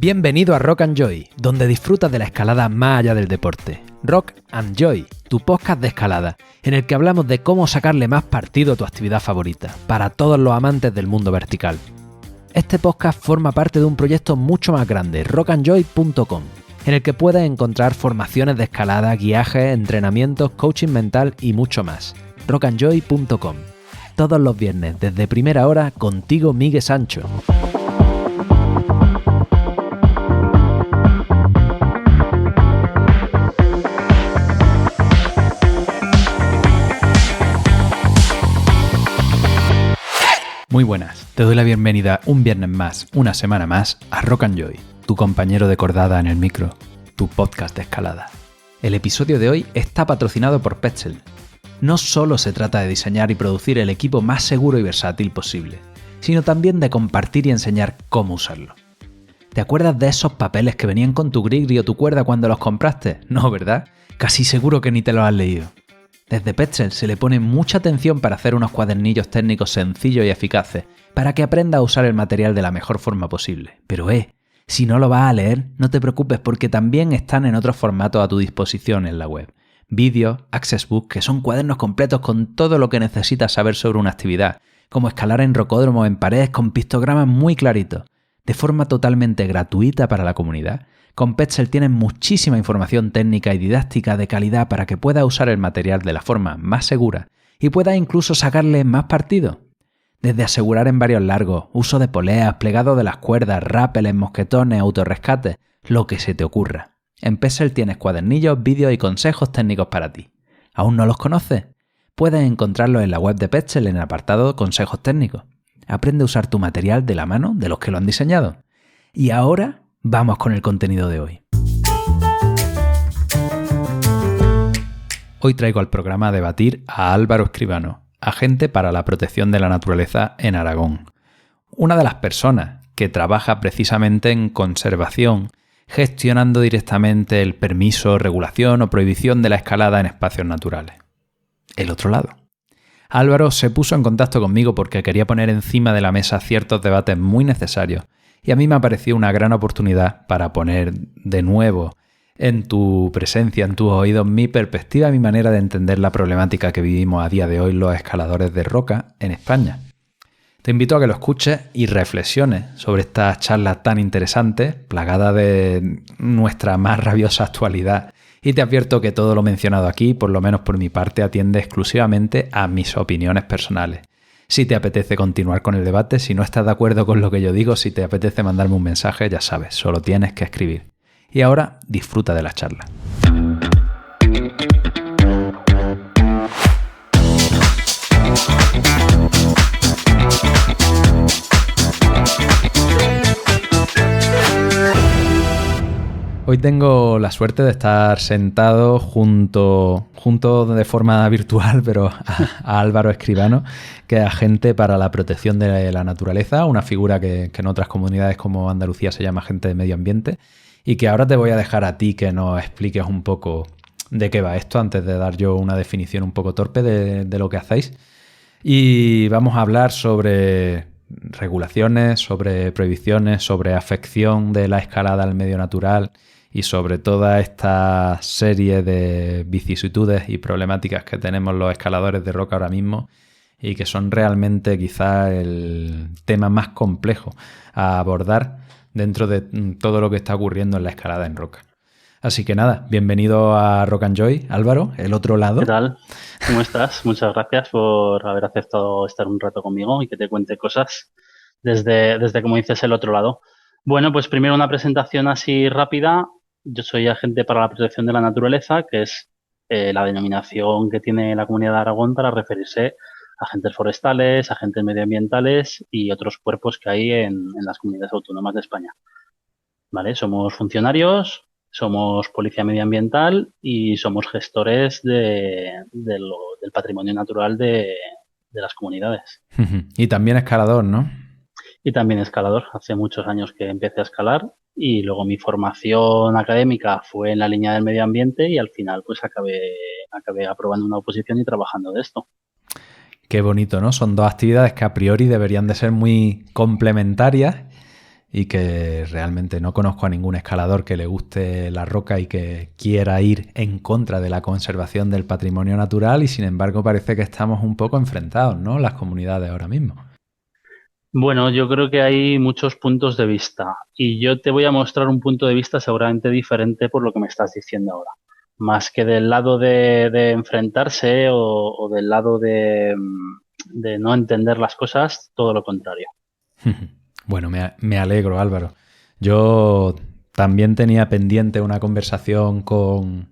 Bienvenido a Rock and Joy, donde disfrutas de la escalada más allá del deporte. Rock and Joy, tu podcast de escalada, en el que hablamos de cómo sacarle más partido a tu actividad favorita, para todos los amantes del mundo vertical. Este podcast forma parte de un proyecto mucho más grande, rockandjoy.com, en el que puedes encontrar formaciones de escalada, guiajes, entrenamientos, coaching mental y mucho más. rockandjoy.com. Todos los viernes, desde primera hora, contigo Miguel Sancho. Muy buenas, te doy la bienvenida un viernes más, una semana más, a Rock and Joy, tu compañero de cordada en el micro, tu podcast de escalada. El episodio de hoy está patrocinado por Petzl. No solo se trata de diseñar y producir el equipo más seguro y versátil posible, sino también de compartir y enseñar cómo usarlo. ¿Te acuerdas de esos papeles que venían con tu grigri o tu cuerda cuando los compraste? No, ¿verdad? Casi seguro que ni te los has leído. Desde Petzl se le pone mucha atención para hacer unos cuadernillos técnicos sencillos y eficaces, para que aprendas a usar el material de la mejor forma posible. Pero si no lo vas a leer, no te preocupes porque también están en otros formatos a tu disposición en la web. Vídeos, Access Book, que son cuadernos completos con todo lo que necesitas saber sobre una actividad, como escalar en rocódromo o en paredes con pictogramas muy claritos, de forma totalmente gratuita para la comunidad. Con Petzl tienes muchísima información técnica y didáctica de calidad para que puedas usar el material de la forma más segura y puedas incluso sacarle más partido. Desde asegurar en varios largos, uso de poleas, plegado de las cuerdas, rápeles, mosquetones, autorrescates, lo que se te ocurra. En Petzl tienes cuadernillos, vídeos y consejos técnicos para ti. ¿Aún no los conoces? Puedes encontrarlos en la web de Petzl en el apartado Consejos técnicos. Aprende a usar tu material de la mano de los que lo han diseñado. Y ahora vamos con el contenido de hoy. Hoy traigo al programa a debatir a Álvaro Escribano, agente para la protección de la naturaleza en Aragón. Una de las personas que trabaja precisamente en conservación, gestionando directamente el permiso, regulación o prohibición de la escalada en espacios naturales. El otro lado. Álvaro se puso en contacto conmigo porque quería poner encima de la mesa ciertos debates muy necesarios y a mí me pareció una gran oportunidad para poner de nuevo en tu presencia, en tus oídos, mi perspectiva y mi manera de entender la problemática que vivimos a día de hoy los escaladores de roca en España. Te invito a que lo escuches y reflexiones sobre estas charlas tan interesantes, plagadas de nuestra más rabiosa actualidad. Y te advierto que todo lo mencionado aquí, por lo menos por mi parte, atiende exclusivamente a mis opiniones personales. Si te apetece continuar con el debate, si no estás de acuerdo con lo que yo digo, si te apetece mandarme un mensaje, ya sabes, solo tienes que escribir. Y ahora, disfruta de la charla. Hoy tengo la suerte de estar sentado junto de forma virtual, pero a Álvaro Escribano, que es agente para la protección de la naturaleza, una figura que en otras comunidades como Andalucía se llama agente de medio ambiente, y que ahora te voy a dejar a ti que nos expliques un poco de qué va esto, antes de dar yo una definición un poco torpe de lo que hacéis. Y vamos a hablar sobre regulaciones, sobre prohibiciones, sobre afección de la escalada al medio natural y sobre toda esta serie de vicisitudes y problemáticas que tenemos los escaladores de roca ahora mismo y que son realmente quizás el tema más complejo a abordar dentro de todo lo que está ocurriendo en la escalada en roca. Así que nada, bienvenido a Rock and Joy, Álvaro, el otro lado. ¿Qué tal? ¿Cómo estás? Muchas gracias por haber aceptado estar un rato conmigo y que te cuente cosas desde como dices, el otro lado. Bueno, pues primero una presentación así rápida. Yo soy agente para la protección de la naturaleza, que es la denominación que tiene la Comunidad de Aragón para referirse a agentes forestales, agentes medioambientales y otros cuerpos que hay en las comunidades autónomas de España. ¿Vale? Somos funcionarios, somos policía medioambiental y somos gestores del patrimonio natural de las comunidades. Y también escalador, ¿no? Y también escalador. Hace muchos años que empecé a escalar y luego mi formación académica fue en la línea del medio ambiente y al final pues acabé aprobando una oposición y trabajando de esto. Qué bonito, ¿no? Son dos actividades que a priori deberían de ser muy complementarias y que realmente no conozco a ningún escalador que le guste la roca y que quiera ir en contra de la conservación del patrimonio natural, y sin embargo parece que estamos un poco enfrentados, ¿no? Las comunidades ahora mismo. Bueno, yo creo que hay muchos puntos de vista y yo te voy a mostrar un punto de vista seguramente diferente por lo que me estás diciendo ahora. Más que del lado de enfrentarse o del lado de no entender las cosas, todo lo contrario. Bueno, me alegro, Álvaro. Yo también tenía pendiente una conversación con,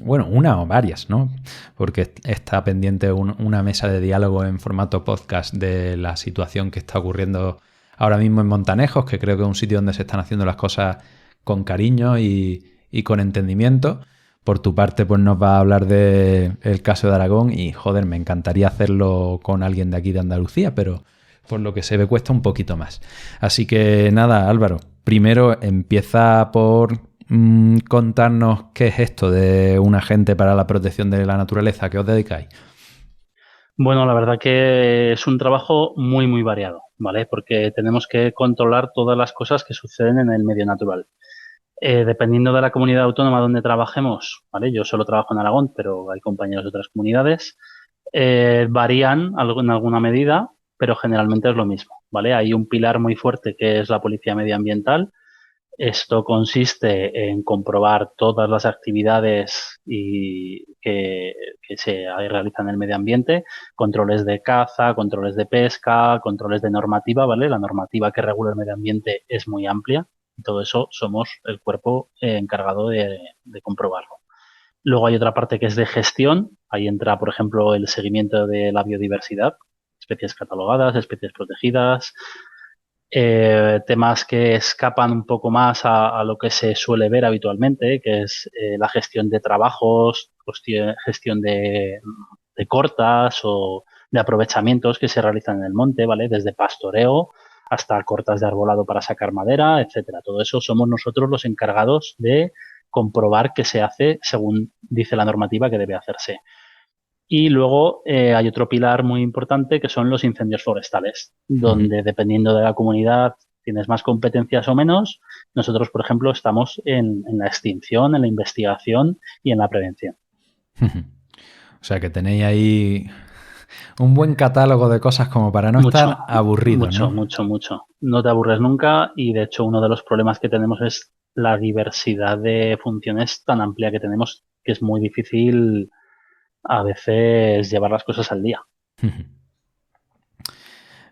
bueno, una o varias, ¿no? Porque está pendiente una mesa de diálogo en formato podcast de la situación que está ocurriendo ahora mismo en Montanejos, que creo que es un sitio donde se están haciendo las cosas con cariño y con entendimiento. Por tu parte, pues nos va a hablar del caso de Aragón y, joder, me encantaría hacerlo con alguien de aquí de Andalucía, pero por lo que se ve cuesta un poquito más. Así que nada, Álvaro, primero empieza por contarnos qué es esto de un agente para la protección de la naturaleza. ¿A qué os dedicáis? Bueno, la verdad que es un trabajo muy, muy variado, ¿vale? Porque tenemos que controlar todas las cosas que suceden en el medio natural. Dependiendo de la comunidad autónoma donde trabajemos, ¿vale? Yo solo trabajo en Aragón, pero hay compañeros de otras comunidades. Varían en alguna medida, pero generalmente es lo mismo, ¿vale? Hay un pilar muy fuerte que es la policía medioambiental. Esto consiste en comprobar todas las actividades que se realizan en el medio ambiente, controles de caza, controles de pesca, controles de normativa, ¿vale? La normativa que regula el medio ambiente es muy amplia y todo eso somos el cuerpo encargado de comprobarlo. Luego hay otra parte que es de gestión. Ahí entra, por ejemplo, el seguimiento de la biodiversidad, especies catalogadas, especies protegidas, temas que escapan un poco más a lo que se suele ver habitualmente, que es la gestión de trabajos, gestión de cortas o de aprovechamientos que se realizan en el monte, ¿vale? Desde pastoreo hasta cortas de arbolado para sacar madera, etcétera. Todo eso somos nosotros los encargados de comprobar que se hace según dice la normativa que debe hacerse. Y luego hay otro pilar muy importante que son los incendios forestales, donde dependiendo de la comunidad tienes más competencias o menos. Nosotros, por ejemplo, estamos en la extinción, en la investigación y en la prevención. O sea que tenéis ahí un buen catálogo de cosas como para no estar aburridos, ¿no? Mucho. No te aburres nunca y de hecho uno de los problemas que tenemos es la diversidad de funciones tan amplia que tenemos que es muy difícil a veces llevar las cosas al día.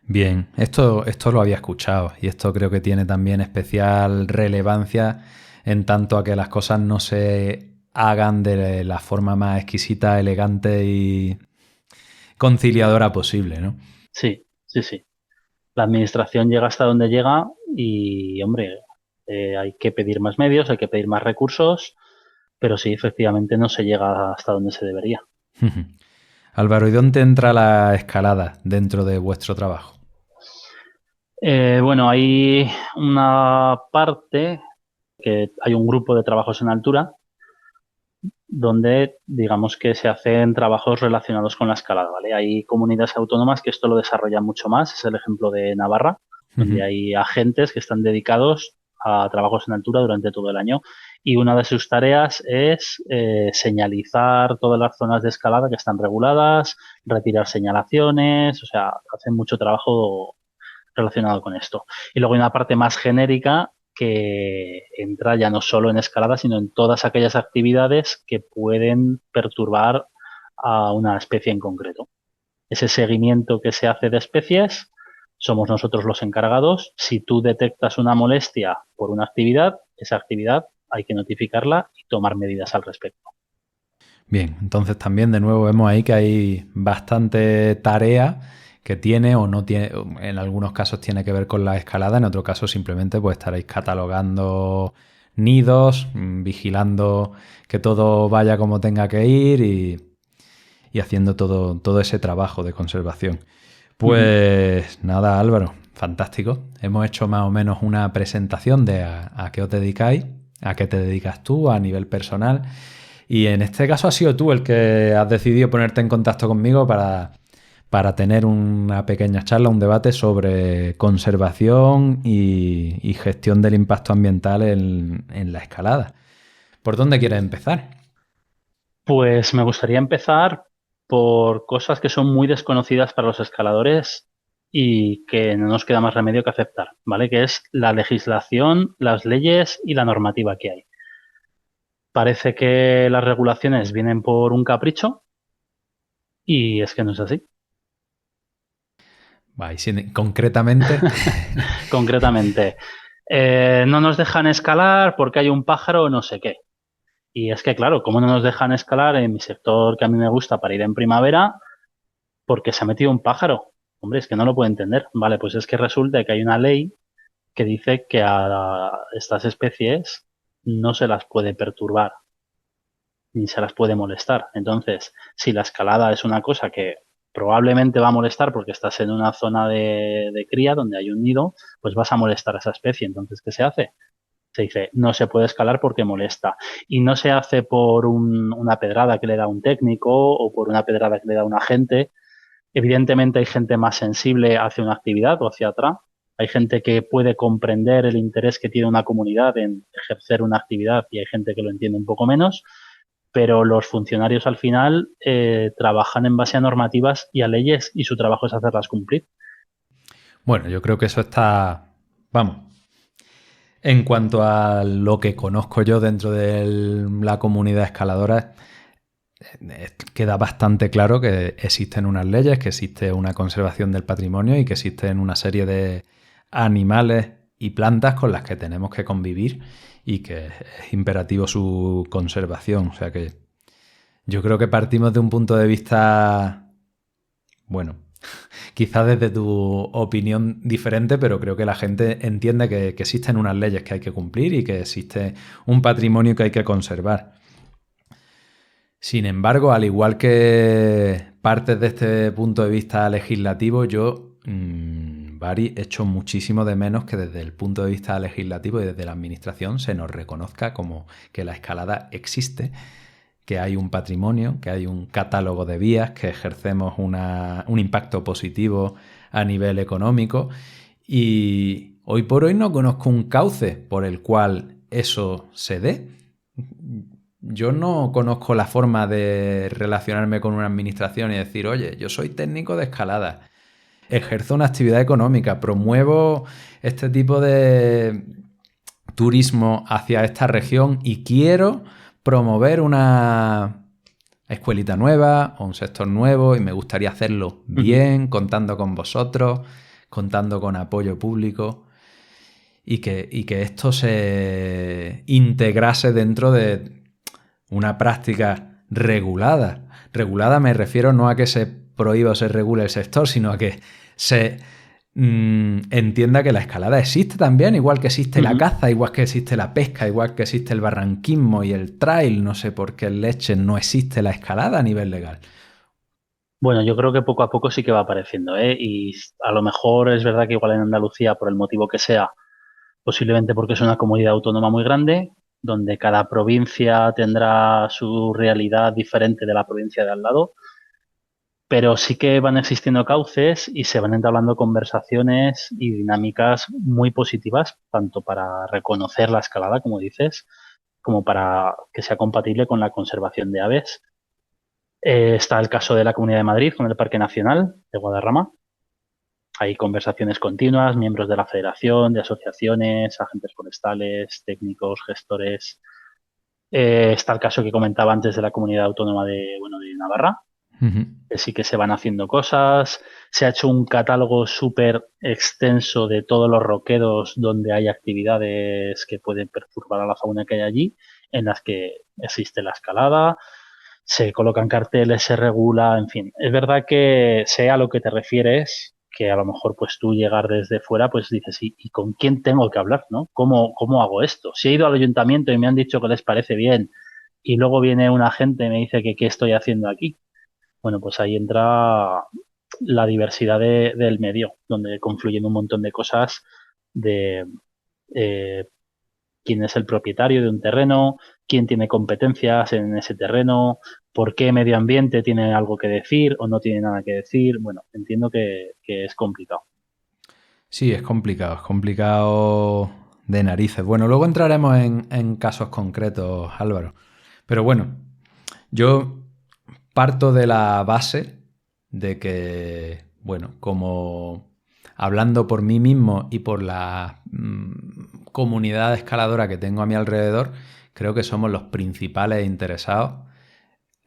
Bien, esto lo había escuchado y esto creo que tiene también especial relevancia en tanto a que las cosas no se hagan de la forma más exquisita, elegante y conciliadora posible, ¿no? Sí. La administración llega hasta donde llega y, hombre, hay que pedir más medios, hay que pedir más recursos, pero sí, efectivamente no se llega hasta donde se debería. Álvaro, ¿y dónde entra la escalada dentro de vuestro trabajo? Bueno, hay una parte que hay un grupo de trabajos en altura donde digamos que se hacen trabajos relacionados con la escalada, ¿vale? Hay comunidades autónomas que esto lo desarrollan mucho más, es el ejemplo de Navarra, donde hay agentes que están dedicados a trabajos en altura durante todo el año y una de sus tareas es señalizar todas las zonas de escalada que están reguladas, retirar señalaciones, o sea, hacen mucho trabajo relacionado con esto. Y luego hay una parte más genérica que entra ya no solo en escalada, sino en todas aquellas actividades que pueden perturbar a una especie en concreto. Ese seguimiento que se hace de especies, somos nosotros los encargados. Si tú detectas una molestia por una actividad, esa actividad hay que notificarla y tomar medidas al respecto. Bien, entonces también de nuevo vemos ahí que hay bastante tarea que tiene o no tiene, en algunos casos tiene que ver con la escalada, en otro caso simplemente pues estaréis catalogando nidos, vigilando que todo vaya como tenga que ir y haciendo todo ese trabajo de conservación. Pues nada, Álvaro, fantástico. Hemos hecho más o menos una presentación de a qué os dedicáis, a qué te dedicas tú a nivel personal. Y en este caso has sido tú el que has decidido ponerte en contacto conmigo para para tener una pequeña charla, un debate sobre conservación y gestión del impacto ambiental en la escalada. ¿Por dónde quieres empezar? Pues me gustaría empezar por cosas que son muy desconocidas para los escaladores y que no nos queda más remedio que aceptar, ¿vale? Que es la legislación, las leyes y la normativa que hay. Parece que las regulaciones vienen por un capricho y es que no es así. Concretamente, Concretamente, no nos dejan escalar porque hay un pájaro o no sé qué. Y es que, claro, ¿cómo no nos dejan escalar en mi sector que a mí me gusta para ir en primavera? Porque se ha metido un pájaro. Hombre, es que no lo puedo entender. Vale, pues es que resulta que hay una ley que dice que a estas especies no se las puede perturbar ni se las puede molestar. Entonces, si la escalada es una cosa que probablemente va a molestar porque estás en una zona de cría donde hay un nido, pues vas a molestar a esa especie. Entonces, ¿qué se hace? Se dice, no se puede escalar porque molesta. Y no se hace por una pedrada que le da un técnico o por una pedrada que le da un agente. Evidentemente hay gente más sensible hacia una actividad o hacia otra. Hay gente que puede comprender el interés que tiene una comunidad en ejercer una actividad y hay gente que lo entiende un poco menos, pero los funcionarios al final trabajan en base a normativas y a leyes y su trabajo es hacerlas cumplir. bueno, yo creo que eso está, vamos, en cuanto a lo que conozco yo dentro de la comunidad escaladora, queda bastante claro que existen unas leyes, que existe una conservación del patrimonio y que existen una serie de animales y plantas con las que tenemos que convivir y que es imperativo su conservación. O sea que yo creo que partimos de un punto de vista, bueno, quizás desde tu opinión diferente, pero creo que la gente entiende que existen unas leyes que hay que cumplir y que existe un patrimonio que hay que conservar. Sin embargo, al igual que partes de este punto de vista legislativo, yo, Bari, echo muchísimo de menos que desde el punto de vista legislativo y desde la administración se nos reconozca como que la escalada existe, que hay un patrimonio, que hay un catálogo de vías, que ejercemos un impacto positivo a nivel económico. Y hoy por hoy no conozco un cauce por el cual eso se dé. Yo no conozco la forma de relacionarme con una administración y decir, oye, yo soy técnico de escalada, ejerzo una actividad económica, promuevo este tipo de turismo hacia esta región y quiero promover una escuelita nueva o un sector nuevo y me gustaría hacerlo Ujú. bien, contando con vosotros, contando con apoyo público y que esto se integrase dentro de una práctica regulada. Regulada me refiero no a que se prohíba o se regule el sector, sino a que se entienda que la escalada existe también, igual que existe la Ujú. caza, igual que existe la pesca, igual que existe el barranquismo y el trail. No sé por qué en Leche no existe la escalada a nivel legal. Bueno, yo creo que poco a poco sí que va apareciendo, ¿eh? Y a lo mejor es verdad que igual en Andalucía, por el motivo que sea, posiblemente porque es una comunidad autónoma muy grande, donde cada provincia tendrá su realidad diferente de la provincia de al lado, pero sí que van existiendo cauces y se van entablando conversaciones y dinámicas muy positivas, tanto para reconocer la escalada, como dices, como para que sea compatible con la conservación de aves. Está el caso de la Comunidad de Madrid con el Parque Nacional de Guadarrama. Hay conversaciones continuas, miembros de la federación, de asociaciones, agentes forestales, técnicos, gestores. Está el caso que comentaba antes de la comunidad autónoma de Navarra, Uh -huh. que sí que se van haciendo cosas. Se ha hecho un catálogo súper extenso de todos los roquedos donde hay actividades que pueden perturbar a la fauna que hay allí, en las que existe la escalada, se colocan carteles, se regula, en fin. Es verdad que sé a lo que te refieres, que a lo mejor pues tú llegar desde fuera pues dices, ¿y con quién tengo que hablar, no? ¿Cómo hago esto? Si he ido al ayuntamiento y me han dicho que les parece bien y luego viene un agente y me dice que qué estoy haciendo aquí, bueno, pues ahí entra la diversidad del medio, donde confluyen un montón de cosas de eh, quién es el propietario de un terreno, quién tiene competencias en ese terreno, por qué medio ambiente tiene algo que decir o no tiene nada que decir. Bueno, entiendo que es complicado. Sí, es complicado de narices. Bueno, luego entraremos en casos concretos, Álvaro. Pero bueno, yo parto de la base de que, bueno, como hablando por mí mismo y por la comunidad escaladora que tengo a mi alrededor, creo que somos los principales interesados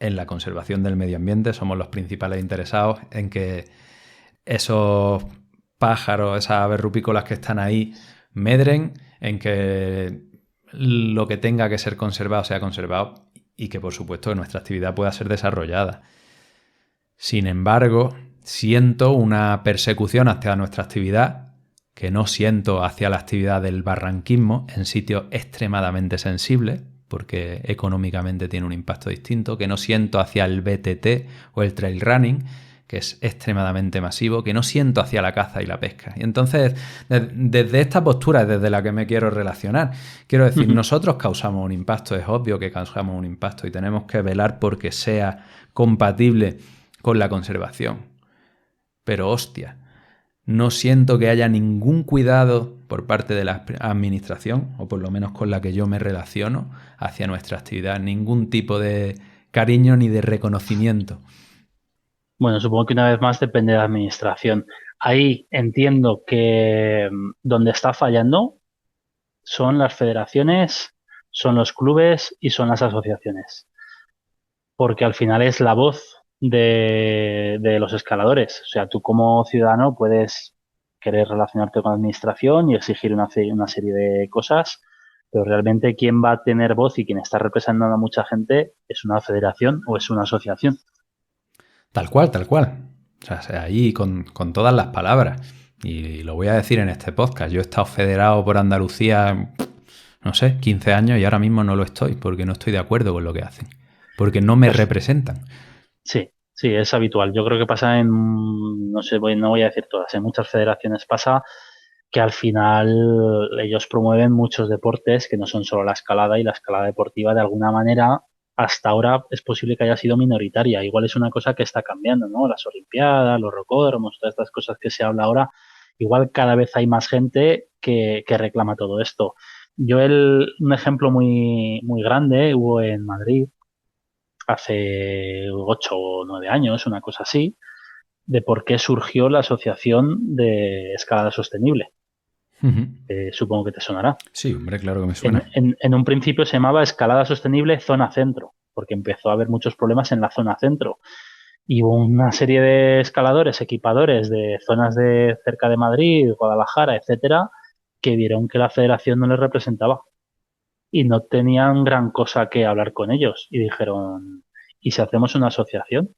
en la conservación del medio ambiente, somos los principales interesados en que esos pájaros, esas aves rupícolas que están ahí, medren, en que lo que tenga que ser conservado sea conservado y que, por supuesto, nuestra actividad pueda ser desarrollada. Sin embargo, siento una persecución hacia nuestra actividad que no siento hacia la actividad del barranquismo en sitios extremadamente sensibles, porque económicamente tiene un impacto distinto, que no siento hacia el BTT o el trail running, que es extremadamente masivo, que no siento hacia la caza y la pesca. Y entonces, desde esta postura es desde la que me quiero relacionar. Quiero decir, nosotros causamos un impacto, es obvio que causamos un impacto y tenemos que velar porque sea compatible con la conservación. Pero hostia, no siento que haya ningún cuidado por parte de la administración, o por lo menos con la que yo me relaciono, hacia nuestra actividad. Ningún tipo de cariño ni de reconocimiento. Bueno, supongo que una vez más depende de la administración. Ahí entiendo que donde está fallando son las federaciones, son los clubes y son las asociaciones. Porque al final es la voz de los escaladores. O sea, tú como ciudadano puedes querer relacionarte con la administración y exigir una serie de cosas, pero realmente quien va a tener voz y quien está representando a mucha gente es una federación o es una asociación. Tal cual, tal cual. O sea, ahí con todas las palabras. Y lo voy a decir en este podcast. Yo he estado federado por Andalucía, no sé, 15 años y ahora mismo no lo estoy porque no estoy de acuerdo con lo que hacen. Porque no me Pues representan. sí, sí, es habitual. Yo creo que pasa no sé, no voy a decir todas, en muchas federaciones pasa que al final ellos promueven muchos deportes que no son solo la escalada y la escalada deportiva de alguna manera hasta ahora es posible que haya sido minoritaria. Igual es una cosa que está cambiando, ¿no? Las Olimpiadas, los rocódromos, todas estas cosas que se habla ahora, igual cada vez hay más gente que reclama todo esto. Un ejemplo muy grande hubo en Madrid hace 8 o 9 años, una cosa así, de por qué surgió la Asociación de Escalada Sostenible. Supongo que te sonará. Sí, hombre, claro que me En, suena. en- en un principio se llamaba Escalada Sostenible Zona Centro, porque empezó a haber muchos problemas en la zona centro. Y hubo una serie de escaladores, equipadores de zonas de cerca de Madrid, Guadalajara, etcétera, que vieron que la federación no les representaba y no tenían gran cosa que hablar con ellos. Y dijeron, ¿y si hacemos una asociación?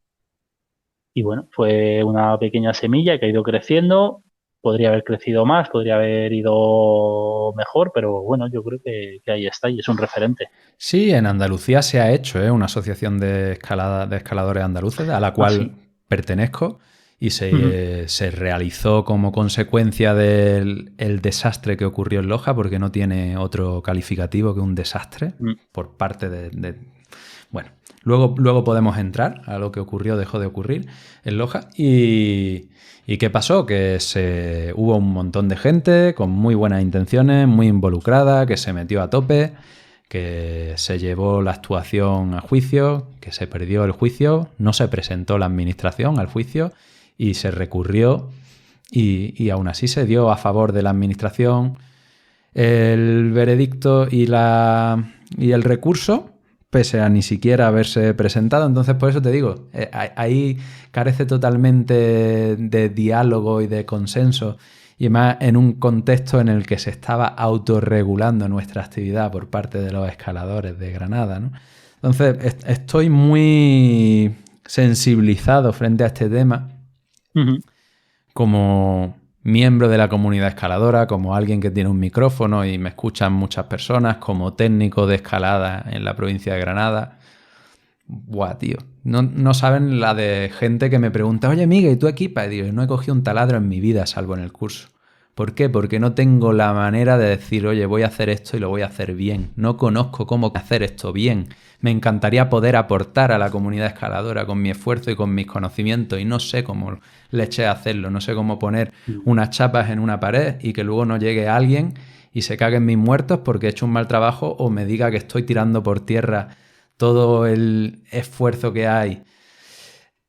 Y bueno, fue una pequeña semilla que ha ido creciendo. Podría haber crecido más, podría haber ido mejor, pero bueno, yo creo que ahí está y es un referente. Sí, en Andalucía se ha hecho una asociación de escaladores andaluces a la Ah, cual sí. pertenezco y Ujú. se realizó como consecuencia del el desastre que ocurrió en Loja, porque no tiene otro calificativo que un desastre Mm. por parte de. Bueno, luego podemos entrar a lo que ocurrió, dejó de ocurrir en Loja. ¿Y qué pasó? Que hubo un montón de gente con muy buenas intenciones, muy involucrada, que se metió a tope, que se llevó la actuación a juicio, que se perdió el juicio, no se presentó la administración al juicio y se recurrió y aún así se dio a favor de la administración el veredicto y el recurso, pese a ni siquiera haberse presentado. Entonces, por eso te digo, ahí carece totalmente de diálogo y de consenso, y más en un contexto en el que se estaba autorregulando nuestra actividad por parte de los escaladores de Granada, ¿no? Entonces, estoy muy sensibilizado frente a este tema Ujú. como miembro de la comunidad escaladora, como alguien que tiene un micrófono y me escuchan muchas personas, como técnico de escalada en la provincia de Granada. Buah, tío. No saben la de gente que me pregunta, oye, Miguel, ¿y tú equipas? Y digo, no he cogido un taladro en mi vida, salvo en el curso. ¿Por qué? Porque no tengo la manera de decir, oye, voy a hacer esto y lo voy a hacer bien. No conozco cómo hacer esto bien. Me encantaría poder aportar a la comunidad escaladora con mi esfuerzo y con mis conocimientos y no sé cómo le eché a hacerlo. No sé cómo poner unas chapas en una pared y que luego no llegue alguien y se caguen mis muertos porque he hecho un mal trabajo o me diga que estoy tirando por tierra todo el esfuerzo que hay.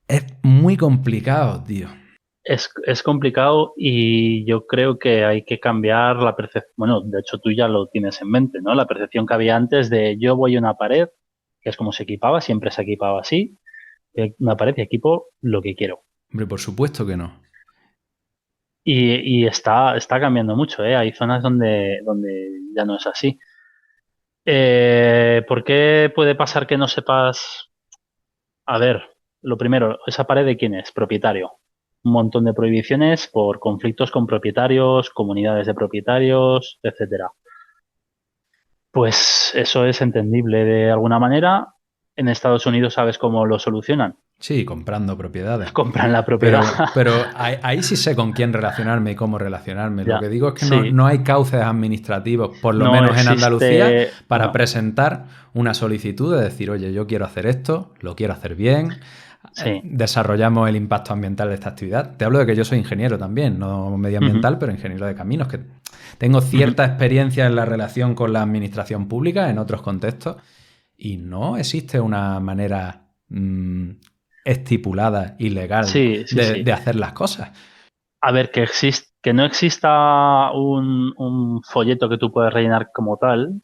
Es muy complicado, tío. Es complicado y yo creo que hay que cambiar la percepción. Bueno, de hecho tú ya lo tienes en mente, ¿no? La percepción que había antes de yo voy a una pared, que es como se equipaba, siempre se equipaba así, una pared y equipo lo que quiero. Hombre, por supuesto que no. Y está cambiando mucho, ¿eh? Hay zonas donde ya no es así. ¿Por qué puede pasar que no sepas? A ver, lo primero, ¿esa pared de quién es? Propietario. Un montón de prohibiciones por conflictos con propietarios, comunidades de propietarios, etcétera. Pues eso es entendible de alguna manera. En Estados Unidos sabes cómo lo solucionan. Sí, comprando propiedades. Compran la propiedad. Pero ahí sí sé con quién relacionarme y cómo relacionarme. Lo Ya, que digo es que sí, no hay cauces administrativos, por lo no menos en Andalucía, existe. para No, presentar una solicitud de decir, oye, yo quiero hacer esto, lo quiero hacer bien, sí. desarrollamos el impacto ambiental de esta actividad. Te hablo de que yo soy ingeniero también, no Ujú, medioambiental, pero ingeniero de caminos, que tengo ujú. cierta experiencia en la relación con la administración pública en otros contextos y no existe una manera estipulada y legal Sí, sí, sí. de hacer las cosas. A ver, que no exista un folleto que tú puedas rellenar como tal,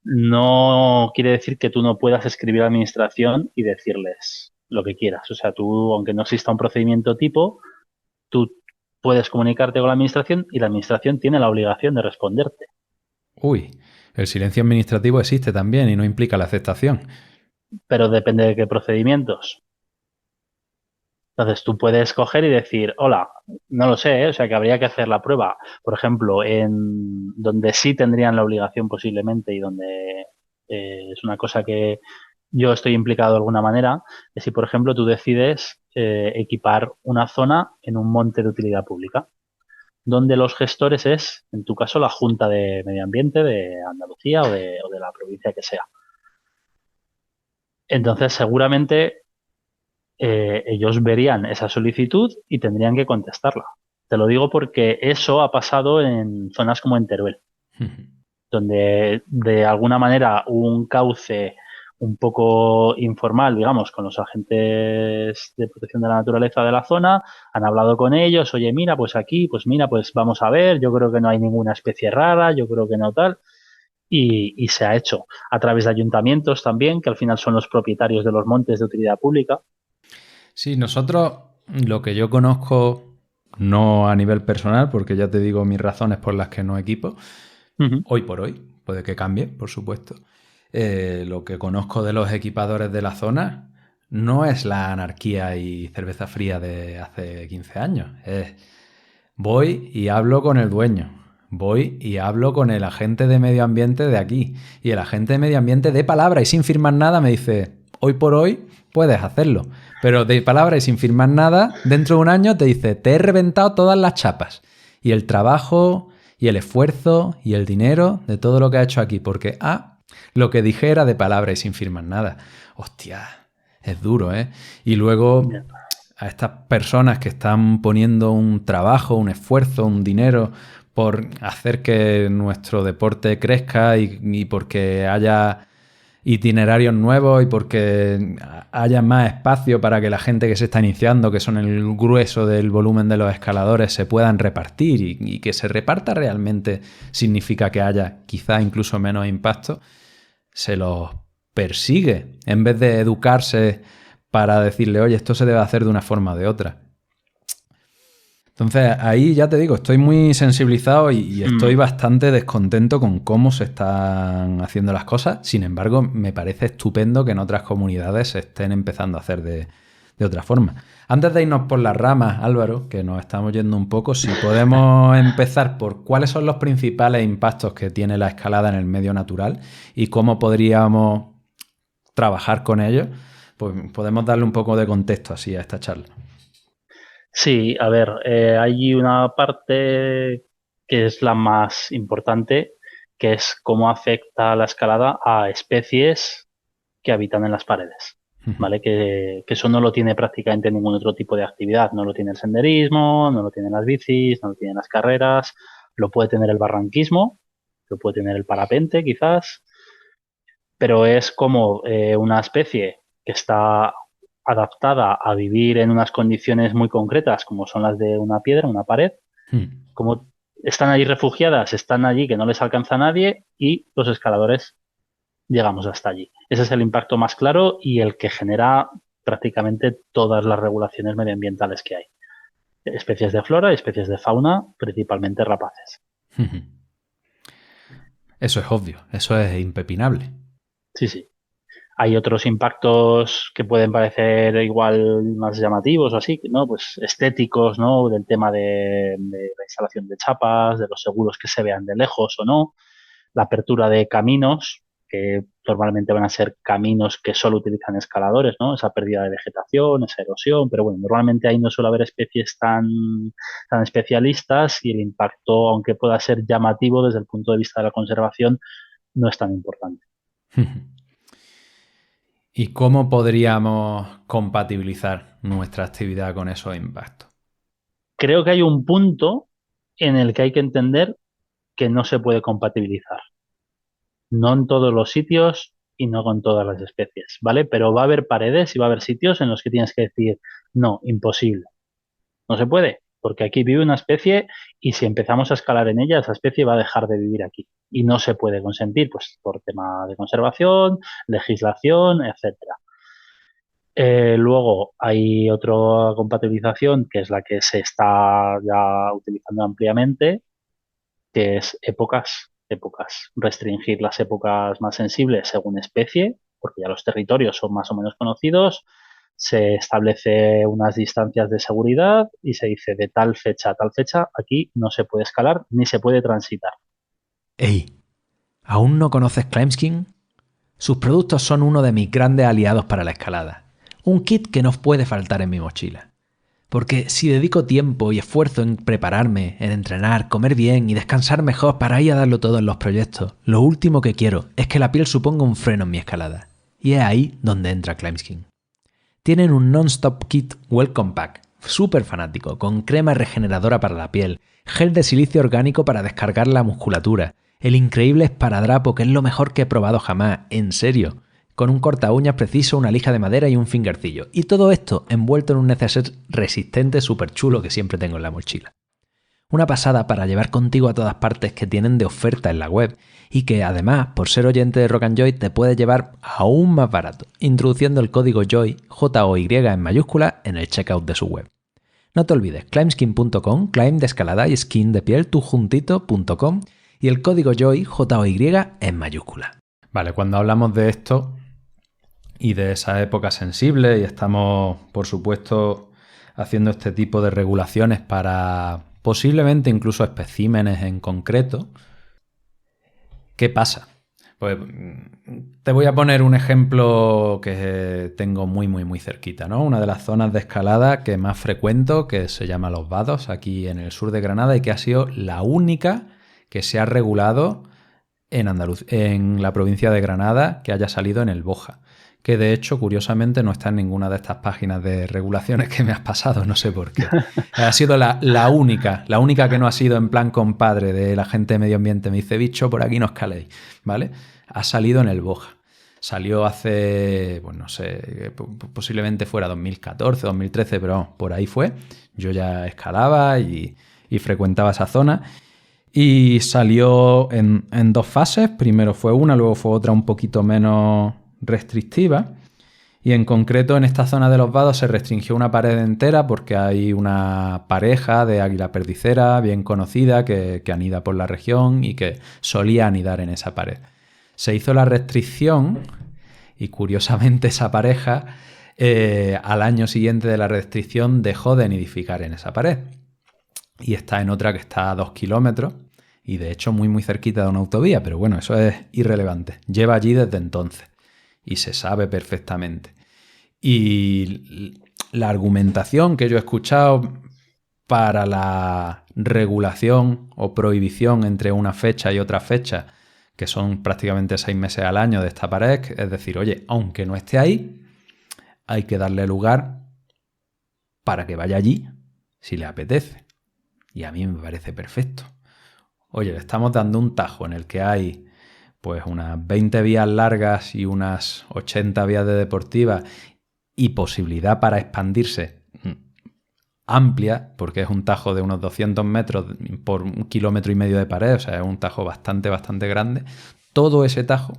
no quiere decir que tú no puedas escribir a la administración y decirles lo que quieras. O sea, tú, aunque no exista un procedimiento tipo, tú puedes comunicarte con la administración y la administración tiene la obligación de responderte. Uy, el silencio administrativo existe también y no implica la aceptación. Pero depende de qué procedimientos. Entonces tú puedes coger y decir, hola, no lo sé, ¿eh? O sea que habría que hacer la prueba. Por ejemplo, en donde sí tendrían la obligación posiblemente y donde es una cosa que yo estoy implicado de alguna manera, es si, por ejemplo, tú decides equipar una zona en un monte de utilidad pública, donde los gestores es, en tu caso, la Junta de Medio Ambiente de Andalucía o de la provincia que sea. Entonces, seguramente ellos verían esa solicitud y tendrían que contestarla. Te lo digo porque eso ha pasado en zonas como en Teruel, donde de alguna manera hubo un cauce un poco informal, digamos, con los agentes de protección de la naturaleza de la zona, han hablado con ellos, oye, mira, pues aquí, pues mira, pues vamos a ver, yo creo que no hay ninguna especie rara, yo creo que no tal, y se ha hecho a través de ayuntamientos también, que al final son los propietarios de los montes de utilidad pública. Sí, nosotros lo que yo conozco, no a nivel personal, porque ya te digo mis razones por las que no equipo, Ujú. hoy por hoy, puede que cambie, por supuesto. Lo que conozco de los equipadores de la zona no es la anarquía y cerveza fría de hace 15 años. Voy y hablo con el dueño. Voy y hablo con el agente de medio ambiente de aquí. Y el agente de medio ambiente de palabra y sin firmar nada me dice, hoy por hoy puedes hacerlo. Pero de palabra y sin firmar nada, dentro de un año te dice, te he reventado todas las chapas. Y el trabajo y el esfuerzo y el dinero de todo lo que ha hecho aquí. Porque, lo que dije era de palabra y sin firmar nada. Hostia, es duro, ¿eh? Y luego Ya. a estas personas que están poniendo un trabajo, un esfuerzo, un dinero por hacer que nuestro deporte crezca y porque haya itinerarios nuevos y porque haya más espacio para que la gente que se está iniciando, que son el grueso del volumen de los escaladores, se puedan repartir y que se reparta realmente significa que haya quizá incluso menos impacto, se los persigue en vez de educarse para decirle, oye, esto se debe hacer de una forma o de otra. Entonces, ahí ya te digo, estoy muy sensibilizado y estoy Mm. bastante descontento con cómo se están haciendo las cosas. Sin embargo, me parece estupendo que en otras comunidades se estén empezando a hacer de otra forma. Antes de irnos por las ramas, Álvaro, que nos estamos yendo un poco, si podemos empezar por cuáles son los principales impactos que tiene la escalada en el medio natural y cómo podríamos trabajar con ellos, pues podemos darle un poco de contexto así a esta charla. Sí, a ver, hay una parte que es la más importante, que es cómo afecta la escalada a especies que habitan en las paredes. ¿Vale? Que eso no lo tiene prácticamente ningún otro tipo de actividad. No lo tiene el senderismo, no lo tienen las bicis, no lo tienen las carreras, lo puede tener el barranquismo, lo puede tener el parapente quizás, pero es como una especie que está adaptada a vivir en unas condiciones muy concretas, como son las de una piedra, una pared, como están allí refugiadas, están allí que no les alcanza nadie y los escaladores llegamos hasta allí. Ese es el impacto más claro y el que genera prácticamente todas las regulaciones medioambientales que hay. Especies de flora y especies de fauna, principalmente rapaces. Eso es obvio, eso es impepinable. Sí, sí. Hay otros impactos que pueden parecer igual más llamativos o así, ¿no? Pues estéticos, ¿no? Del tema de la instalación de chapas, de los seguros que se vean de lejos o no, la apertura de caminos, que normalmente van a ser caminos que solo utilizan escaladores, ¿no? Esa pérdida de vegetación, esa erosión, pero bueno, normalmente ahí no suele haber especies tan especialistas y el impacto, aunque pueda ser llamativo desde el punto de vista de la conservación, no es tan importante. ¿Y cómo podríamos compatibilizar nuestra actividad con esos impactos? Creo que hay un punto en el que hay que entender que no se puede compatibilizar. No en todos los sitios y no con todas las especies, ¿vale? Pero va a haber paredes y va a haber sitios en los que tienes que decir, no, imposible. No se puede, porque aquí vive una especie y si empezamos a escalar en ella, esa especie va a dejar de vivir aquí. Y no se puede consentir, pues por tema de conservación, legislación, etcétera. Luego hay otra compatibilización que es la que se está ya utilizando ampliamente, que es épocas. Restringir las épocas más sensibles según especie, porque ya los territorios son más o menos conocidos. Se establece unas distancias de seguridad y se dice de tal fecha a tal fecha, aquí no se puede escalar ni se puede transitar. ¡Ey! ¿Aún no conoces Climbskin? Sus productos son uno de mis grandes aliados para la escalada. Un kit que no puede faltar en mi mochila. Porque si dedico tiempo y esfuerzo en prepararme, en entrenar, comer bien y descansar mejor para ir a darlo todo en los proyectos, lo último que quiero es que la piel suponga un freno en mi escalada. Y es ahí donde entra Climbskin. Tienen un non-stop kit Welcome Pack, súper fanático, con crema regeneradora para la piel, gel de silicio orgánico para descargar la musculatura, el increíble esparadrapo que es lo mejor que he probado jamás, en serio, con un corta uñas preciso, una lija de madera y un fingercillo. Y todo esto envuelto en un neceser resistente súper chulo que siempre tengo en la mochila. Una pasada para llevar contigo a todas partes que tienen de oferta en la web y que además, por ser oyente de Rock and Joy, te puede llevar aún más barato, introduciendo el código JOY, J-O-Y en mayúscula, en el checkout de su web. No te olvides, climbskin.com, climb de escalada y skin de piel, tú juntito.com y el código JOY, J-O-Y en mayúscula. Vale, cuando hablamos de esto y de esa época sensible y estamos, por supuesto, haciendo este tipo de regulaciones para posiblemente incluso especímenes en concreto, ¿qué pasa? Pues te voy a poner un ejemplo que tengo muy cerquita, ¿no? Una de las zonas de escalada que más frecuento, que se llama Los Vados, aquí en el sur de Granada, y que ha sido la única que se ha regulado en la provincia de Granada que haya salido en el BOJA. Que de hecho, curiosamente, no está en ninguna de estas páginas de regulaciones que me has pasado, no sé por qué. Ha sido la única que no ha sido en plan compadre de la gente de medio ambiente. Me dice, bicho, por aquí no escaléis, ¿vale? Ha salido en el BOJA. Salió hace, pues no sé, posiblemente fuera 2014, 2013, pero vamos, por ahí fue. Yo ya escalaba y frecuentaba esa zona. Y salió en dos fases. Primero fue una, luego fue otra un poquito menos restrictiva, y en concreto en esta zona de Los Vados se restringió una pared entera porque hay una pareja de águila perdicera bien conocida que anida por la región y que solía anidar en esa pared. Se hizo la restricción y curiosamente esa pareja al año siguiente de la restricción dejó de nidificar en esa pared y está en otra que está a 2 kilómetros y de hecho muy cerquita de una autovía, pero bueno, eso es irrelevante. Lleva allí desde entonces y se sabe perfectamente. Y la argumentación que yo he escuchado para la regulación o prohibición entre una fecha y otra fecha, que son prácticamente 6 meses al año de esta pared. Es decir, oye, aunque no esté ahí, hay que darle lugar para que vaya allí si le apetece. Y a mí me parece perfecto. Oye, le estamos dando un tajo en el que hay pues unas 20 vías largas y unas 80 vías de deportiva y posibilidad para expandirse amplia, porque es un tajo de unos 200 metros por 1,5 kilómetros de pared, o sea, es un tajo bastante grande. Todo ese tajo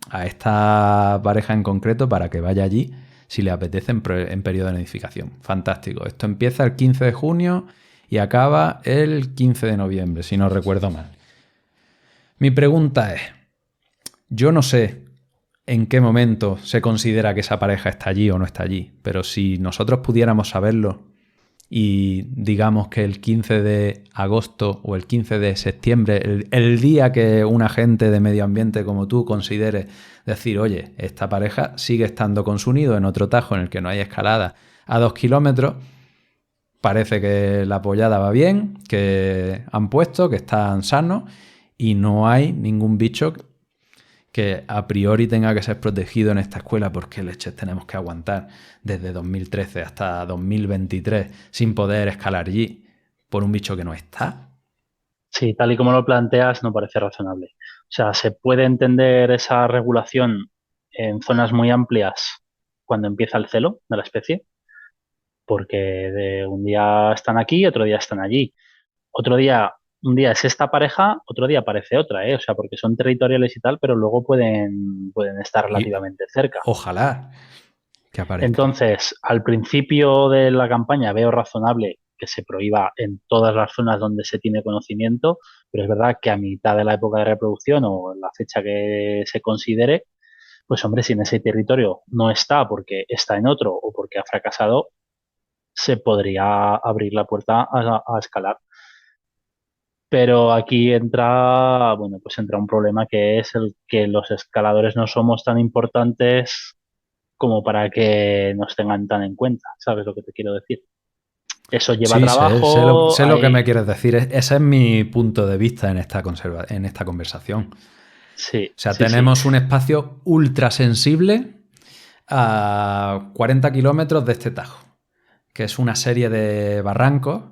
a esta pareja en concreto para que vaya allí si le apetece en periodo de nidificación. Fantástico. Esto empieza el 15 de junio y acaba el 15 de noviembre, si no recuerdo mal. Mi pregunta es, yo no sé en qué momento se considera que esa pareja está allí o no está allí, pero si nosotros pudiéramos saberlo y digamos que el 15 de agosto o el 15 de septiembre, el día que un agente de medio ambiente como tú considere decir, oye, esta pareja sigue estando con su nido en otro tajo en el que no hay escalada a 2 kilómetros, parece que la pollada va bien, que han puesto, que están sanos y no hay ningún bicho que a priori tenga que ser protegido en esta escuela, porque leches tenemos que aguantar desde 2013 hasta 2023 sin poder escalar allí por un bicho que no está. Sí, tal y como lo planteas, no parece razonable. O sea, se puede entender esa regulación en zonas muy amplias cuando empieza el celo de la especie, porque de un día están aquí, otro día están allí. Otro día, un día es esta pareja, otro día aparece otra, ¿eh? O sea, porque son territoriales y tal, pero luego pueden estar Y relativamente cerca. ojalá que aparezcan. Entonces, al principio de la campaña veo razonable que se prohíba en todas las zonas donde se tiene conocimiento, pero es verdad que a mitad de la época de reproducción o en la fecha que se considere, pues hombre, si en ese territorio no está porque está en otro o porque ha fracasado, se podría abrir la puerta a escalar. Pero aquí entra, bueno, pues entra un problema que es el que los escaladores no somos tan importantes como para que nos tengan tan en cuenta, ¿sabes lo que te quiero decir? Eso lleva Sí, trabajo, sé lo que me hay... quieres decir. Ese es mi punto de vista en en esta conversación. Sí, O sea, sí, sí. tenemos un espacio ultra sensible a 40 kilómetros de este tajo, que es una serie de barrancos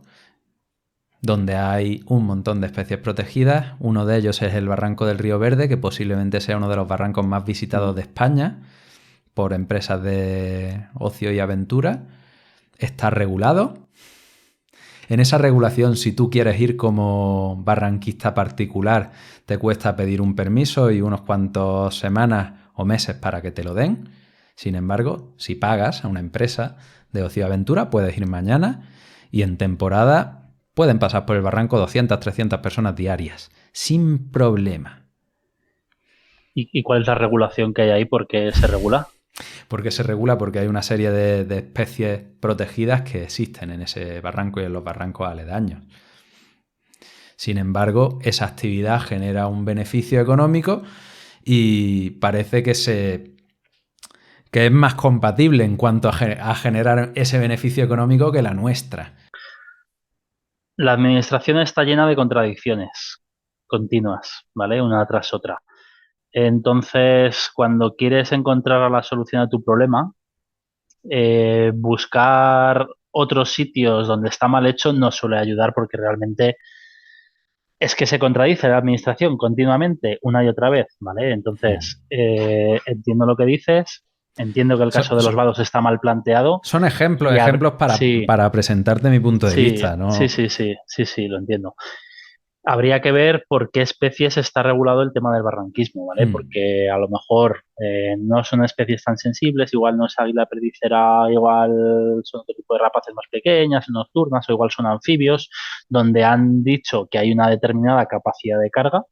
donde hay un montón de especies protegidas. Uno de ellos es el barranco del Río Verde, que posiblemente sea uno de los barrancos más visitados de España por empresas de ocio y aventura. Está regulado. En esa regulación, si tú quieres ir como barranquista particular, te cuesta pedir un permiso y unos cuantos semanas o meses para que te lo den. Sin embargo, si pagas a una empresa de ocio y aventura, puedes ir mañana y en temporada pueden pasar por el barranco 200, 300 personas diarias, sin problema. ¿Y cuál es la regulación que hay ahí? ¿Por qué se regula? ¿Por qué se regula? Porque hay una serie de especies protegidas que existen en ese barranco y en los barrancos aledaños. Sin embargo, esa actividad genera un beneficio económico y parece que es más compatible en cuanto a generar ese beneficio económico que la nuestra. La administración está llena de contradicciones continuas, ¿vale? Una tras otra. Entonces, cuando quieres encontrar la solución a tu problema, buscar otros sitios donde está mal hecho no suele ayudar porque realmente es que se contradice la administración continuamente una y otra vez, ¿vale? Entonces, entiendo lo que dices, entiendo que el caso de los vados está mal planteado Son ejemplos y sí, para presentarte mi punto de sí, vista, ¿no? sí, lo entiendo. Habría que ver por qué especies está regulado el tema del barranquismo, ¿vale? Porque a lo mejor no son especies tan sensibles, igual no es águila perdicera, igual son otro tipo de rapaces más pequeñas, nocturnas, o igual son anfibios, donde han dicho que hay una determinada capacidad de carga.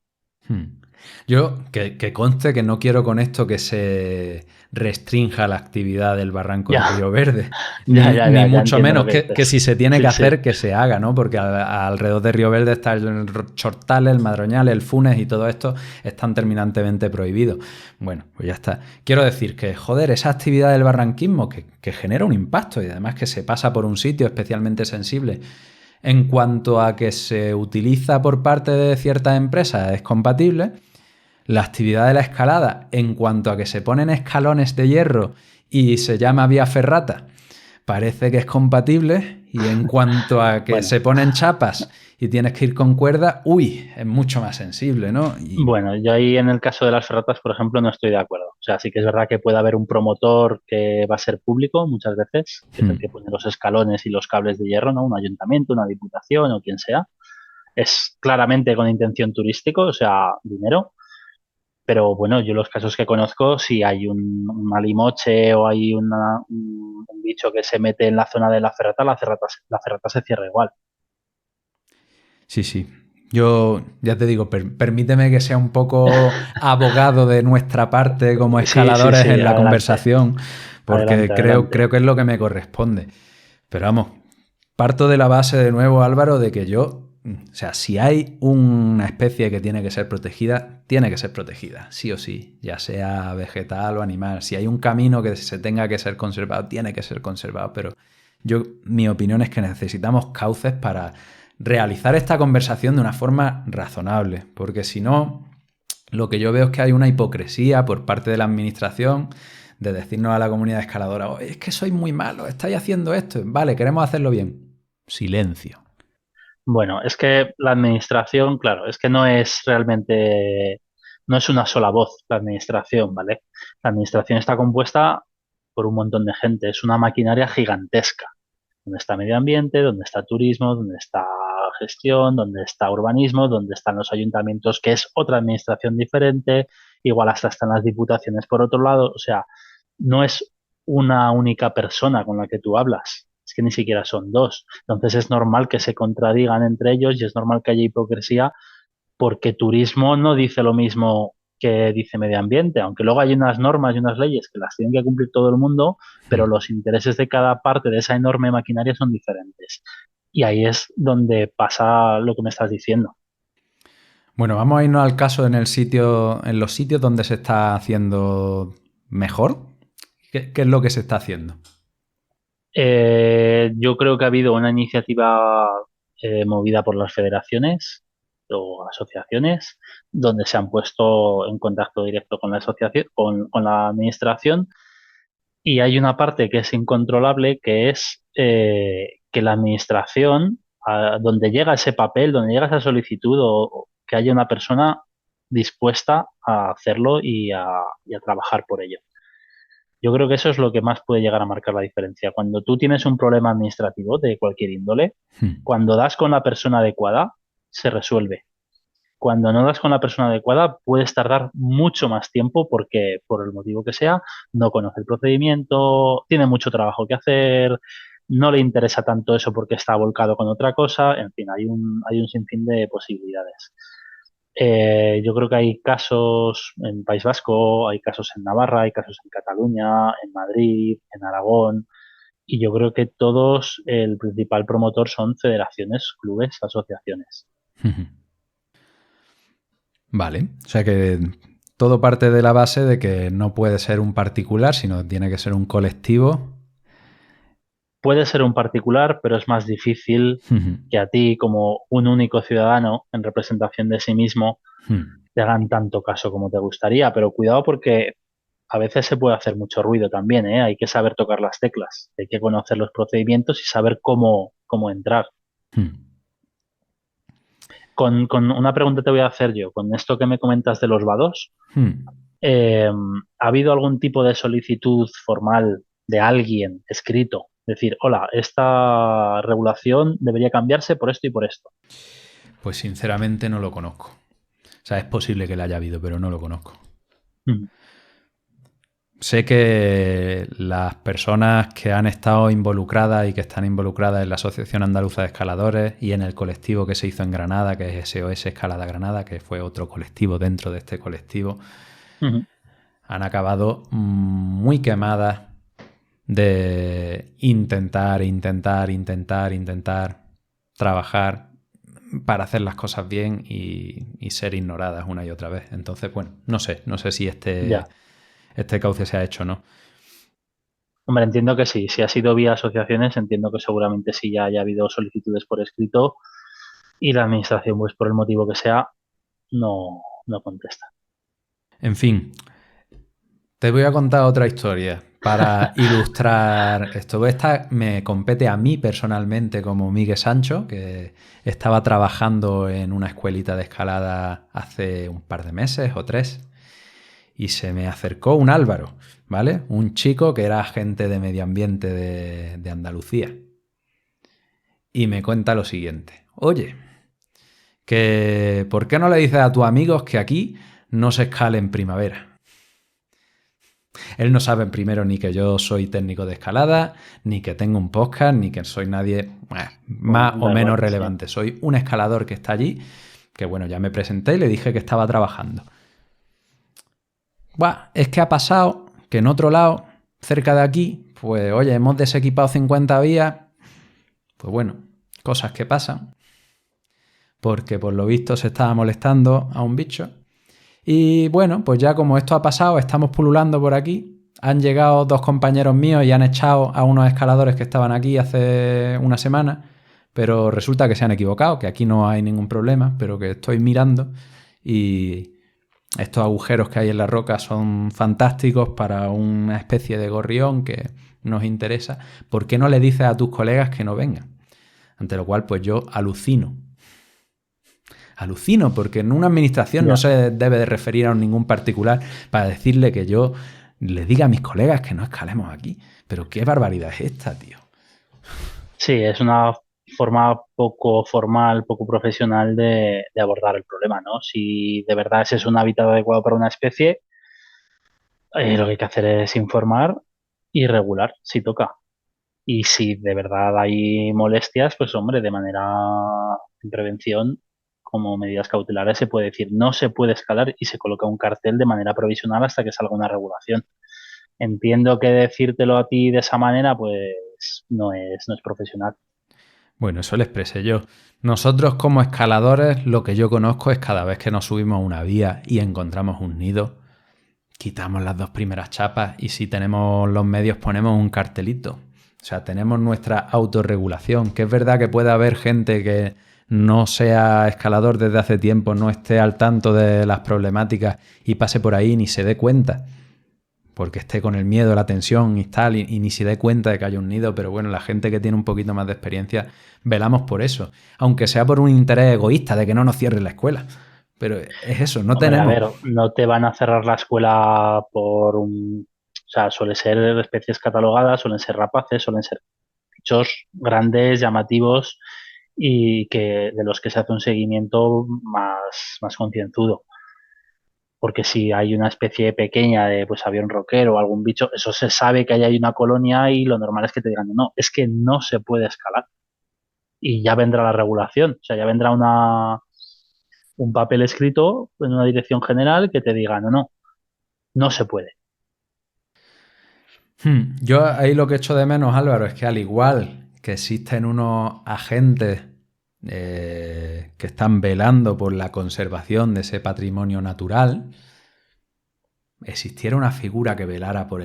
Yo, que conste que no quiero con esto que se restrinja la actividad del barranco del Río Verde, ni mucho menos que si se tiene que hacer, que se haga, ¿no? Porque alrededor de Río Verde está el Chortal, el Madroñal, el Funes y todo esto están terminantemente prohibidos. Bueno, pues ya está. Quiero decir que, joder, esa actividad del barranquismo que genera un impacto y además que se pasa por un sitio especialmente sensible En cuanto a que se utiliza por parte de ciertas empresas, es compatible. La actividad de la escalada, en cuanto a que se ponen escalones de hierro y se llama vía ferrata, parece que es compatible. Y en cuanto a que Bueno, se ponen chapas y tienes que ir con cuerda, es mucho más sensible, ¿no? bueno, yo ahí en el caso de las ferratas, por ejemplo, no estoy de acuerdo. O sea, sí que es verdad que puede haber un promotor que va a ser público muchas veces, que es el que pone los escalones y los cables de hierro, ¿no? Un ayuntamiento, una diputación o quien sea. Es claramente con intención turístico, o sea, dinero. Pero bueno, yo los casos que conozco, si hay una limoche o hay un bicho que se mete en la zona de la ferrata se cierra igual. Sí, sí. Yo ya te digo, permíteme que sea un poco abogado de nuestra parte como Sí, sí, escaladores sí, en la adelante, conversación, porque adelante, creo adelante. que es lo que me corresponde. Pero vamos, parto de la base de nuevo, Álvaro, de que o sea, si hay una especie que tiene que ser protegida, tiene que ser protegida, sí o sí, ya sea vegetal o animal. Si hay un camino que se tenga que ser conservado, tiene que ser conservado. Pero mi opinión es que necesitamos cauces para realizar esta conversación de una forma razonable, porque si no, lo que yo veo es que hay una hipocresía por parte de la administración de decirnos a la comunidad escaladora: "Oh, es que sois muy malos, estáis haciendo esto, vale, queremos hacerlo bien". Silencio. Bueno, es que la administración, claro, es que no es realmente, no es una sola voz la administración, ¿vale? La administración está compuesta por un montón de gente, es una maquinaria gigantesca, donde está medio ambiente, donde está turismo, donde está gestión, donde está urbanismo, donde están los ayuntamientos, que es otra administración diferente, igual hasta están las diputaciones por otro lado, o sea, no es una única persona con la que tú hablas, es que ni siquiera son dos. Entonces es normal que se contradigan entre ellos y es normal que haya hipocresía porque turismo no dice lo mismo que dice medio ambiente, aunque luego hay unas normas y unas leyes que las tienen que cumplir todo el mundo, pero los intereses de cada parte de esa enorme maquinaria son diferentes. Y ahí es donde pasa lo que me estás diciendo. Bueno, vamos a irnos al caso en los sitios donde se está haciendo mejor. ¿Qué es lo que se está haciendo? Yo creo que ha habido una iniciativa movida por las federaciones o asociaciones donde se han puesto en contacto directo con la asociación, con la administración y hay una parte que es incontrolable que es que la administración, donde llega ese papel, donde llega esa solicitud o que haya una persona dispuesta a hacerlo y a trabajar por ello. Yo creo que eso es lo que más puede llegar a marcar la diferencia. Cuando tú tienes un problema administrativo de cualquier índole, cuando das con la persona adecuada, se resuelve. Cuando no das con la persona adecuada, puedes tardar mucho más tiempo porque, por el motivo que sea, no conoce el procedimiento, tiene mucho trabajo que hacer, no le interesa tanto eso porque está volcado con otra cosa, en fin, hay un sinfín de posibilidades. Yo creo que hay casos en País Vasco, hay casos en Navarra, hay casos en Cataluña, en Madrid, en Aragón, y yo creo que todos el principal promotor son federaciones, clubes, asociaciones. Vale, o sea que todo parte de la base de que no puede ser un particular, sino tiene que ser un colectivo. Puede ser un particular, pero es más difícil que a ti, como un único ciudadano en representación de sí mismo, te hagan tanto caso como te gustaría. Pero cuidado porque a veces se puede hacer mucho ruido también, ¿eh? Hay que saber tocar las teclas, hay que conocer los procedimientos y saber cómo entrar. Con una pregunta te voy a hacer yo. Con esto que me comentas de los vados, ¿ha habido algún tipo de solicitud formal de alguien escrito? Decir, hola, esta regulación debería cambiarse por esto y por esto. Pues sinceramente no lo conozco. O sea, es posible que la haya habido, pero no lo conozco. Mm. Sé que las personas que han estado involucradas y que están involucradas en la Asociación Andaluza de Escaladores y en el colectivo que se hizo en Granada, que es SOS Escalada Granada, que fue otro colectivo dentro de este colectivo, Ujú. han acabado muy quemadas de intentar trabajar para hacer las cosas bien y ser ignoradas una y otra vez. Entonces, bueno, no sé si este Ya. cauce se ha hecho o no. Hombre, entiendo que sí. Si ha sido vía asociaciones, entiendo que seguramente sí ya haya habido solicitudes por escrito y la administración, pues por el motivo que sea, no contesta. En fin, te voy a contar otra historia para ilustrar esto. Esta me compete a mí personalmente como Miguel Sancho, que estaba trabajando en una escuelita de escalada hace un par de meses o 3, y se me acercó un Álvaro, ¿vale? Un chico que era agente de medio ambiente de Andalucía. Y me cuenta lo siguiente. Oye, que ¿por qué no le dices a tus amigos que aquí no se escala en primavera? Él no sabe primero ni que yo soy técnico de escalada, ni que tengo un podcast, ni que soy nadie más o Da menos igual, sí. relevante. Soy un escalador que está allí, que bueno, ya me presenté y le dije que estaba trabajando. Buah, es que ha pasado que en otro lado, cerca de aquí, pues oye, hemos desequipado 50 vías. Pues bueno, cosas que pasan, porque por lo visto se estaba molestando a un bicho. Y bueno, pues ya como esto ha pasado, estamos pululando por aquí. Han llegado 2 compañeros míos y han echado a unos escaladores que estaban aquí hace una semana, pero resulta que se han equivocado, que aquí no hay ningún problema, pero que estoy mirando y estos agujeros que hay en la roca son fantásticos para una especie de gorrión que nos interesa. ¿Por qué no le dices a tus colegas que no vengan? Ante lo cual, pues yo alucino. Alucino, porque en una administración no Ya. se debe de referir a ningún particular para decirle que yo le diga a mis colegas que no escalemos aquí. Pero qué barbaridad es esta, tío. Sí, es una forma poco formal, poco profesional de abordar el problema, ¿no? Si de verdad ese es un hábitat adecuado para una especie, lo que hay que hacer es informar y regular, si toca. Y si de verdad hay molestias, pues hombre, de manera de prevención, como medidas cautelares, se puede decir no se puede escalar y se coloca un cartel de manera provisional hasta que salga una regulación. Entiendo que decírtelo a ti de esa manera, pues no es profesional. Bueno, eso le expresé yo. Nosotros como escaladores lo que yo conozco es cada vez que nos subimos a una vía y encontramos un nido, quitamos las 2 primeras chapas y si tenemos los medios ponemos un cartelito. O sea, tenemos nuestra autorregulación, que es verdad que puede haber gente que no sea escalador desde hace tiempo, no esté al tanto de las problemáticas y pase por ahí y ni se dé cuenta, porque esté con el miedo, la tensión y tal, y ni se dé cuenta de que hay un nido, pero bueno, la gente que tiene un poquito más de experiencia, velamos por eso, aunque sea por un interés egoísta de que no nos cierre la escuela. Pero es eso, no Hombre, a tenemos. ver, no te van a cerrar la escuela por un... O sea, suele ser especies catalogadas, suelen ser rapaces, suelen ser bichos grandes, llamativos y que de los que se hace un seguimiento más concienzudo. Porque si hay una especie pequeña de pues avión roquero o algún bicho, eso se sabe que ahí hay una colonia y lo normal es que te digan, no, es que no se puede escalar. Y ya vendrá la regulación, o sea, ya vendrá un papel escrito en una dirección general que te diga, no se puede. Yo ahí lo que echo de menos, Álvaro, es que al igual que existen unos agentes que están velando por la conservación de ese patrimonio natural, existiera una figura que velara por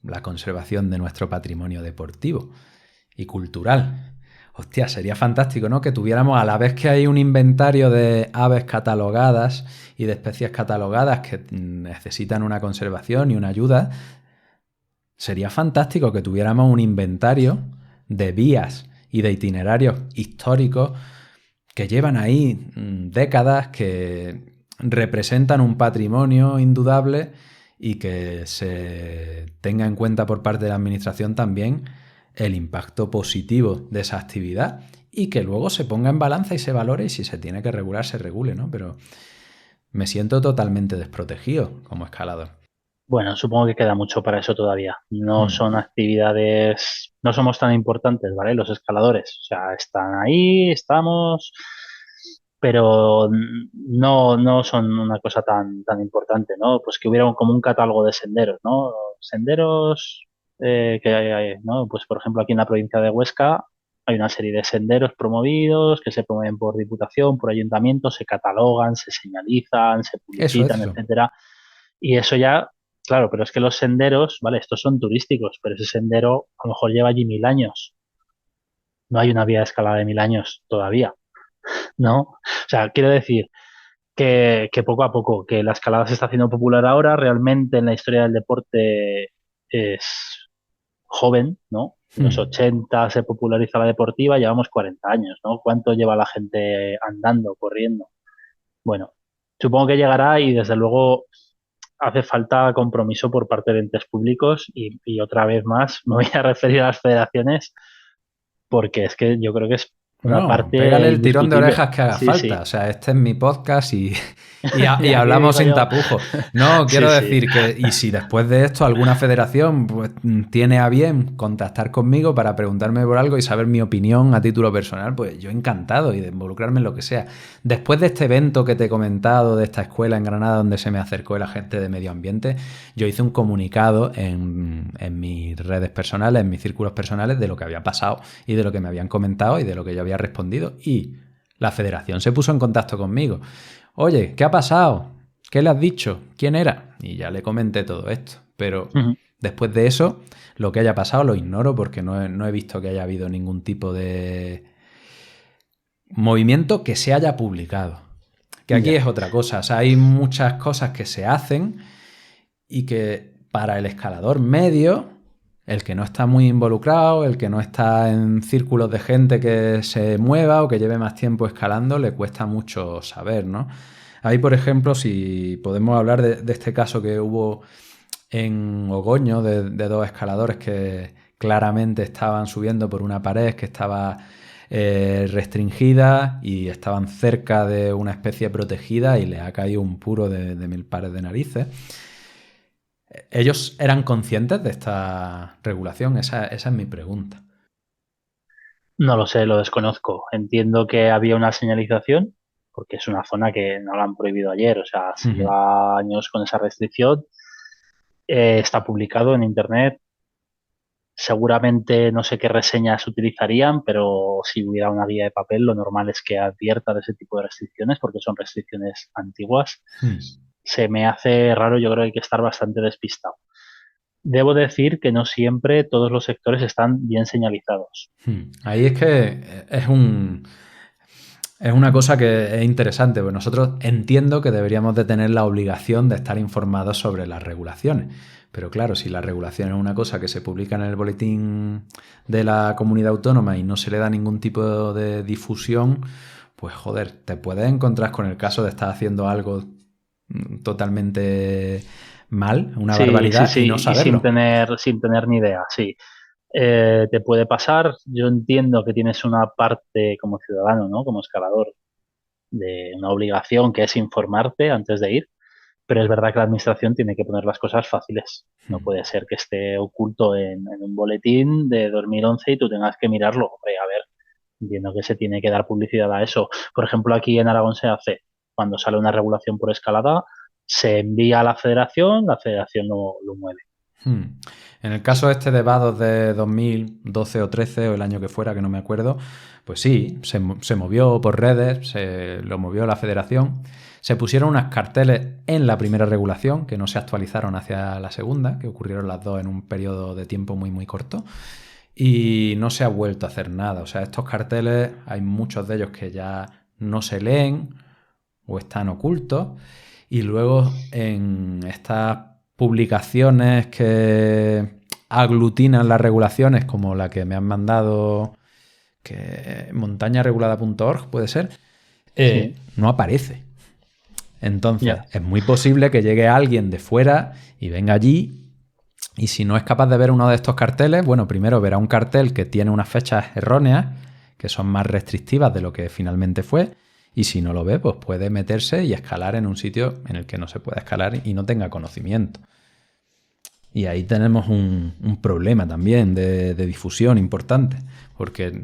la conservación de nuestro patrimonio deportivo y cultural. Hostia, sería fantástico, ¿no? Que tuviéramos a la vez que hay un inventario de aves catalogadas y de especies catalogadas que necesitan una conservación y una ayuda, sería fantástico que tuviéramos un inventario de vías y de itinerarios históricos que llevan ahí décadas, que representan un patrimonio indudable y que se tenga en cuenta por parte de la administración también el impacto positivo de esa actividad y que luego se ponga en balanza y se valore y si se tiene que regular, se regule, ¿no? Pero me siento totalmente desprotegido como escalador. Bueno, supongo que queda mucho para eso todavía. No Hmm. son actividades, no somos tan importantes, ¿vale? Los escaladores, o sea, están ahí, estamos, pero no son una cosa tan importante, ¿no? Pues que hubiera como un catálogo de senderos, ¿no? Senderos que hay, ¿no? Pues por ejemplo aquí en la provincia de Huesca hay una serie de senderos promovidos que se promueven por diputación, por ayuntamiento, se catalogan, se señalizan, se Eso, publicitan, eso. etcétera. Y eso ya claro, pero es que los senderos, vale, estos son turísticos, pero ese sendero a lo mejor lleva allí 1000 años. No hay una vía de escalada de 1000 años todavía, ¿no? O sea, quiero decir que poco a poco, que la escalada se está haciendo popular ahora, realmente en la historia del deporte es joven, ¿no? En los Hmm. 80 se populariza la deportiva, llevamos 40 años, ¿no? ¿Cuánto lleva la gente andando, corriendo? Bueno, supongo que llegará y desde luego hace falta compromiso por parte de entes públicos y otra vez más me voy a referir a las federaciones porque es que yo creo que es una Bueno, pégale parte el tirón de indiscutible. orejas que haga Sí, falta. sí. O sea, este es mi podcast y Y aquí hablamos digo sin yo, tapujos. No, sí, quiero sí. decir que, y si después de esto alguna federación pues, tiene a bien contactar conmigo para preguntarme por algo y saber mi opinión a título personal, pues yo encantado y de involucrarme en lo que sea. Después de este evento que te he comentado, de esta escuela en Granada donde se me acercó el agente de medio ambiente, yo hice un comunicado en mis redes personales, en mis círculos personales, de lo que había pasado y de lo que me habían comentado y de lo que yo había respondido. Y la federación se puso en contacto conmigo. Oye, ¿qué ha pasado? ¿Qué le has dicho? ¿Quién era? Y ya le comenté todo esto. Pero Ujú. después de eso, lo que haya pasado lo ignoro porque no he visto que haya habido ningún tipo de movimiento que se haya publicado. Que aquí Ya. es otra cosa. O sea, hay muchas cosas que se hacen y que para el escalador medio, el que no está muy involucrado, el que no está en círculos de gente que se mueva o que lleve más tiempo escalando, le cuesta mucho saber, ¿no? Ahí, por ejemplo, si podemos hablar de este caso que hubo en Ogoño de dos escaladores que claramente estaban subiendo por una pared que estaba restringida y estaban cerca de una especie protegida y le ha caído un puro de 1000 pares de narices. ¿Ellos eran conscientes de esta regulación? Esa es mi pregunta. No lo sé, lo desconozco. Entiendo que había una señalización, porque es una zona que no la han prohibido ayer, o sea, se Ujú. lleva años con esa restricción. Está publicado en internet. Seguramente no sé qué reseñas utilizarían, pero si hubiera una guía de papel, lo normal es que advierta de ese tipo de restricciones, porque son restricciones antiguas. Hmm. Se me hace raro, yo creo que hay que estar bastante despistado. Debo decir que no siempre todos los sectores están bien señalizados. Ahí es que es una cosa que es interesante, pues nosotros entiendo que deberíamos de tener la obligación de estar informados sobre las regulaciones. Pero claro, si la regulación es una cosa que se publica en el boletín de la comunidad autónoma y no se le da ningún tipo de difusión, pues joder, te puedes encontrar con el caso de estar haciendo algo totalmente mal, una Sí, sí, barbaridad, y no sí, y sin saberlo. tener ni idea, sí. Te puede pasar, yo entiendo que tienes una parte como ciudadano, ¿no? Como escalador, de una obligación que es informarte antes de ir, pero es verdad que la administración tiene que poner las cosas fáciles. No puede ser que esté oculto en un boletín de 2011 y tú tengas que mirarlo. Hombre, a ver, entiendo que se tiene que dar publicidad a eso. Por ejemplo, aquí en Aragón se hace, cuando sale una regulación por escalada, se envía a la federación lo mueve. Hmm. En el caso este de Vados de 2012 o 13 o el año que fuera, que no me acuerdo, pues sí, se movió por redes, se lo movió la federación. Se pusieron unas carteles en la primera regulación que no se actualizaron hacia la segunda, que ocurrieron las dos en un periodo de tiempo muy muy corto. Y no se ha vuelto a hacer nada. O sea, estos carteles hay muchos de ellos que ya no se leen o están ocultos. Y luego en estas publicaciones que aglutinan las regulaciones, como la que me han mandado, que montañaregulada.org puede ser, Sí, no aparece. Entonces, ya. es muy posible que llegue alguien de fuera y venga allí. Y si no es capaz de ver uno de estos carteles, bueno, primero verá un cartel que tiene unas fechas erróneas, que son más restrictivas de lo que finalmente fue. Y si no lo ve, pues puede meterse y escalar en un sitio en el que no se pueda escalar y no tenga conocimiento. Y ahí tenemos un problema también de difusión importante, porque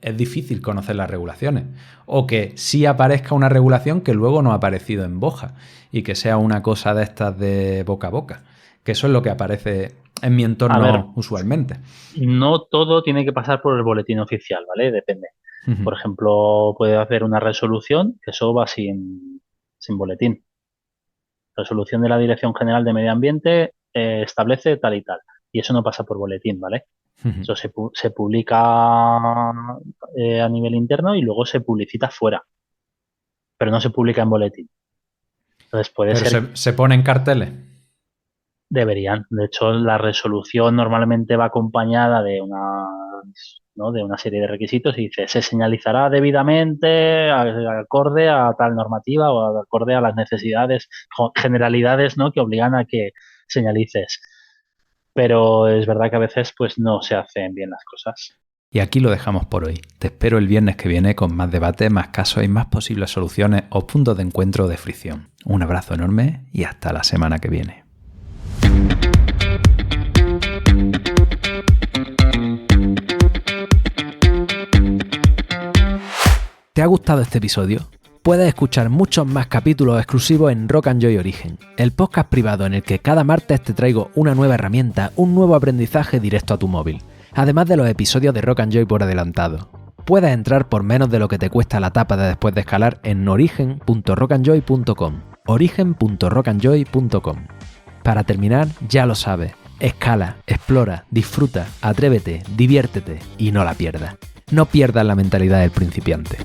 es difícil conocer las regulaciones. O que sí aparezca una regulación que luego no ha aparecido en Boja y que sea una cosa de estas de boca a boca. Que eso es lo que aparece en mi A ver, entorno usualmente. no todo tiene que pasar por el boletín oficial, ¿vale? Depende. Ujú. Por ejemplo, puede hacer una resolución que eso va sin boletín. resolución de la Dirección General de Medio Ambiente establece tal y tal. Y eso no pasa por boletín, ¿vale? Eso se publica a nivel interno y luego se publicita fuera, pero no se publica en boletín. Entonces puede Pero ser... se ponen carteles. Deberían. De hecho, la resolución normalmente va acompañada de de una serie de requisitos y dice, se señalizará debidamente acorde a tal normativa o acorde a las necesidades, generalidades, ¿no? Que obligan a que señalices. Pero es verdad que a veces pues no se hacen bien las cosas. Y aquí lo dejamos por hoy. Te espero el viernes que viene con más debate, más casos y más posibles soluciones o puntos de encuentro o de fricción. Un abrazo enorme y hasta la semana que viene. ¿Te ha gustado este episodio? Puedes escuchar muchos más capítulos exclusivos en Rock and Joy Origen, el podcast privado en el que cada martes te traigo una nueva herramienta, un nuevo aprendizaje directo a tu móvil, además de los episodios de Rock and Joy por adelantado. Puedes entrar por menos de lo que te cuesta la tapa de Después de Escalar en origen.rockandjoy.com, origen.rockandjoy.com. Para terminar, ya lo sabes, escala, explora, disfruta, atrévete, diviértete y no la pierdas. No pierdas la mentalidad del principiante.